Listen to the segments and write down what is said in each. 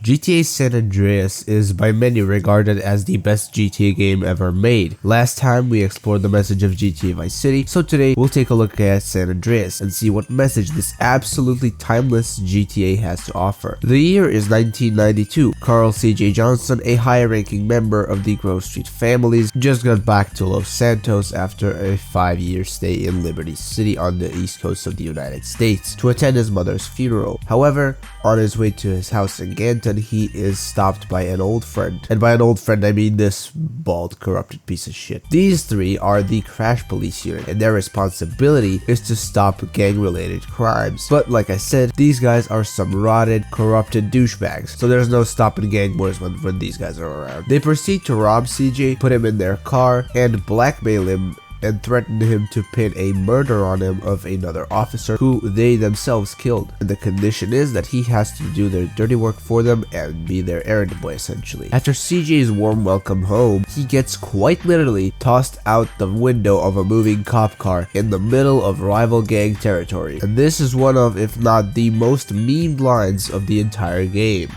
GTA San Andreas is by many regarded as the best GTA game ever made. Last time we explored the message of GTA Vice City, so today we'll take a look at San Andreas and see what message this absolutely timeless GTA has to offer. The year is 1992. Carl C.J. Johnson, a high-ranking member of the Grove Street families, just got back to Los Santos after a 5-year stay in Liberty City on the east coast of the United States to attend his mother's funeral. However, on his way to his house in Ganton, he is stopped by an old friend. And by an old friend, I mean this bald, corrupted piece of shit. These three are the Crash Police unit, and their responsibility is to stop gang-related crimes. But like I said, these guys are some rotted, corrupted douchebags, so there's no stopping gang wars when these guys are around. They proceed to rob CJ, put him in their car, and blackmail him and threatened him to pin a murder on him of another officer who they themselves killed. And the condition is that he has to do their dirty work for them and be their errand boy essentially. After CJ's warm welcome home, he gets quite literally tossed out the window of a moving cop car in the middle of rival gang territory. And this is one of, if not the most memed lines of the entire game.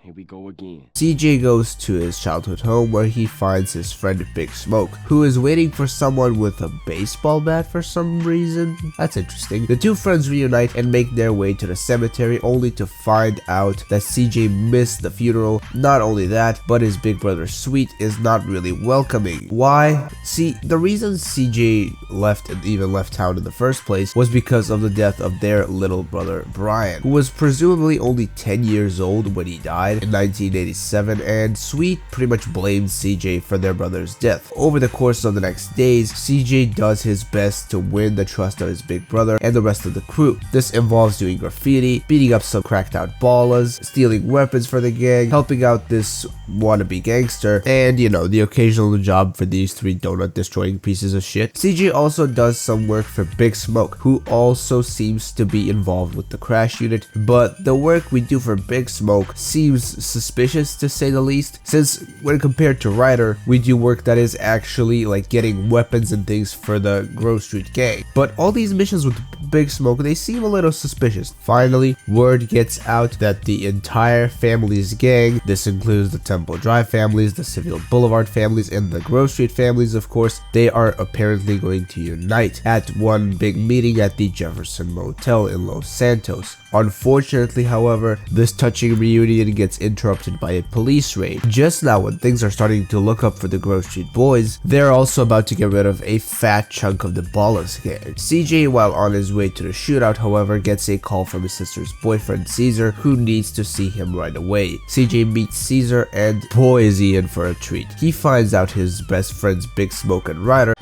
Here we go again. CJ goes to his childhood home where he finds his friend Big Smoke, who is waiting for someone with a baseball bat for some reason. That's interesting. The two friends reunite and make their way to the cemetery only to find out that CJ missed the funeral. Not only that, but his big brother Sweet is not really welcoming. Why? See, the reason CJ left and even left town in the first place was because of the death of their little brother Brian, who was presumably only 10 years old when he died in 1987, and Sweet pretty much blamed CJ for their brother's death. Over the course of the next days, CJ does his best to win the trust of his big brother and the rest of the crew. This involves doing graffiti, beating up some cracked out ballers, stealing weapons for the gang, helping out this wannabe gangster, and you know, the occasional job for these three donut destroying pieces of shit. CJ also does some work for Big Smoke, who also seems to be involved with the Crash unit, but the work we do for Big Smoke seems suspicious to say the least, since when compared to Ryder, we do work that is actually like getting weapons and things for the Grove Street gang. But all these missions with Big Smoke, they seem a little suspicious. Finally, word gets out that the entire family's gang, this includes the Temple Drive families, the Civil Boulevard families, and the Grove Street families, of course, they are apparently going to unite at one big meeting at the Jefferson Motel in Los Santos. Unfortunately, however, this touching reunion gets interrupted by a police raid. Just now, when things are starting to look up for the Grove Street boys, they're also about to get rid of a fat chunk of the Ballers gang. CJ, while on his way to the shootout, however, gets a call from his sister's boyfriend Caesar, who needs to see him right away. CJ meets Caesar, and boy is he in for a treat. He finds out his best friends Big Smoke and Ryder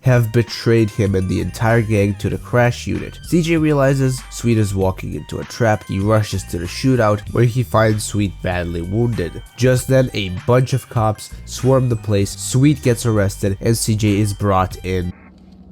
have betrayed him and the entire gang to the Crash unit. CJ realizes Sweet is walking into a trap. He rushes to the shootout where he finds Sweet badly wounded. Just then, a bunch of cops swarm the place. Sweet gets arrested and CJ is brought in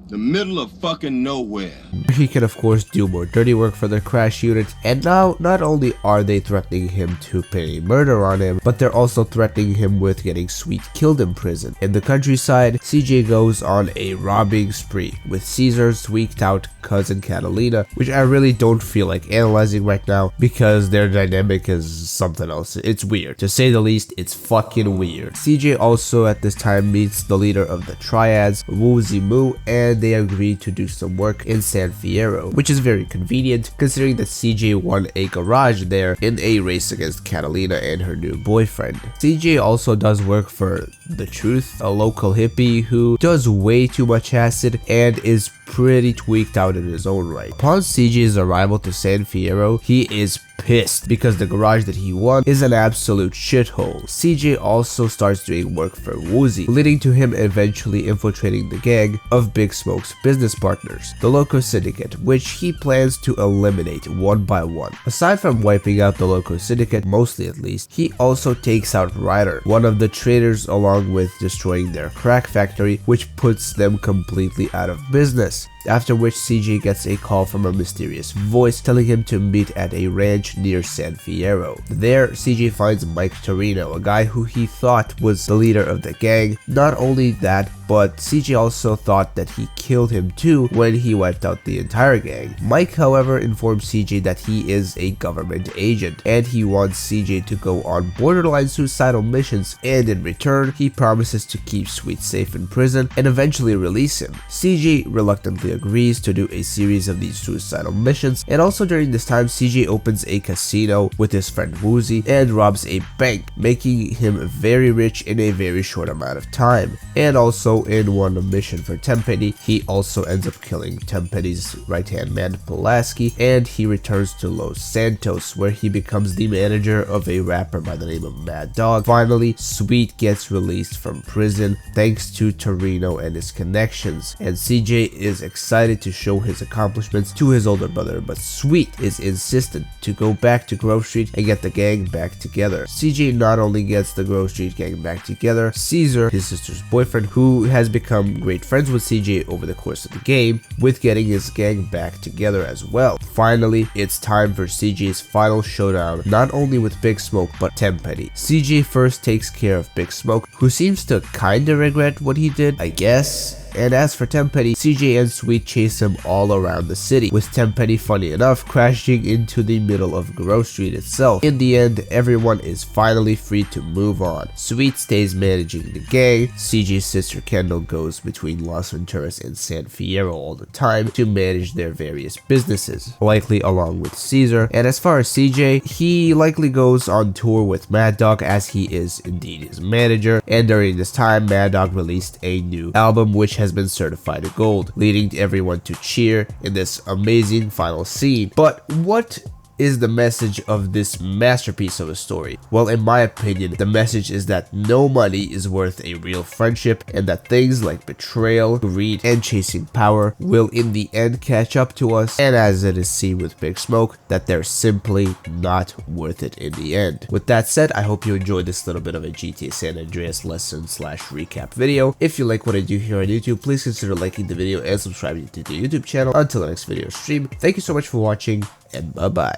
the middle of fucking nowhere. He can of course do more dirty work for the Crash unit, and now not only are they threatening him to pin a murder on him, but they're also threatening him with getting Sweet killed in prison. In the countryside, CJ goes on a robbing spree with Caesar's tweaked out cousin Catalina, which I really don't feel like analyzing right now because their dynamic is something else. It's weird, to say the least. It's fucking weird. CJ also at this time meets the leader of the Triads, Woozy Moo, and they agree to do some work in San Fierro, which is very convenient considering that CJ won a garage there in a race against Catalina and her new boyfriend. CJ also does work for The Truth, a local hippie who does way too much acid and is pretty tweaked out in his own right. Upon CJ's arrival to San Fierro, he is pissed because the garage that he won is an absolute shithole. CJ also starts doing work for Woozy, leading to him eventually infiltrating the gang of Big Smoke's business partners, the Loco Syndicate, which he plans to eliminate one by one. Aside from wiping out the Loco Syndicate, mostly at least, he also takes out Ryder, one of the traitors, along with destroying their crack factory, which puts them completely out of business. After which CJ gets a call from a mysterious voice telling him to meet at a ranch near San Fierro. There, CJ finds Mike Torino, a guy who he thought was the leader of the gang. Not only that, but CJ also thought that he killed him too when he wiped out the entire gang. Mike, however, informs CJ that he is a government agent and he wants CJ to go on borderline suicidal missions, and in return he promises to keep Sweet safe in prison and eventually release him. CJ reluctantly agrees to do a series of these suicidal missions, and also during this time CJ opens a casino with his friend Woozy and robs a bank, making him very rich in a very short amount of time. And also in one mission for Tenpenny, he also ends up killing Tenpenny's right-hand man Pulaski, and he returns to Los Santos where he becomes the manager of a rapper by the name of Mad Dog. Finally, Sweet gets released from prison thanks to Torino and his connections, and CJ is excited to show his accomplishments to his older brother, but Sweet is insistent to go back to Grove Street and get the gang back together. CJ not only gets the Grove Street gang back together, Caesar, his sister's boyfriend, who has become great friends with CJ over the course of the game, with getting his gang back together as well. Finally, it's time for CJ's final showdown, not only with Big Smoke but Tenpenny. CJ first takes care of Big Smoke, who seems to kinda regret what he did, I guess. And as for Tenpenny, CJ and Sweet chase him all around the city, with Tenpenny, funny enough, crashing into the middle of Grove Street itself. In the end, everyone is finally free to move on. Sweet stays managing the gang. CJ's sister Kendall goes between Las Venturas and San Fierro all the time to manage their various businesses, likely along with Caesar. And as far as CJ, he likely goes on tour with Mad Dog, as he is indeed his manager, and during this time Mad Dog released a new album which has been certified gold, leading everyone to cheer in this amazing final scene. But what is the message of this masterpiece of a story? Well, in my opinion, the message is that no money is worth a real friendship, and that things like betrayal, greed, and chasing power will in the end catch up to us, and as it is seen with Big Smoke, that they're simply not worth it in the end. With that said, I hope you enjoyed this little bit of a GTA San Andreas lesson / recap video. If you like what I do here on YouTube, please consider liking the video and subscribing to the YouTube channel. Until the next video stream, thank you so much for watching, and bye bye.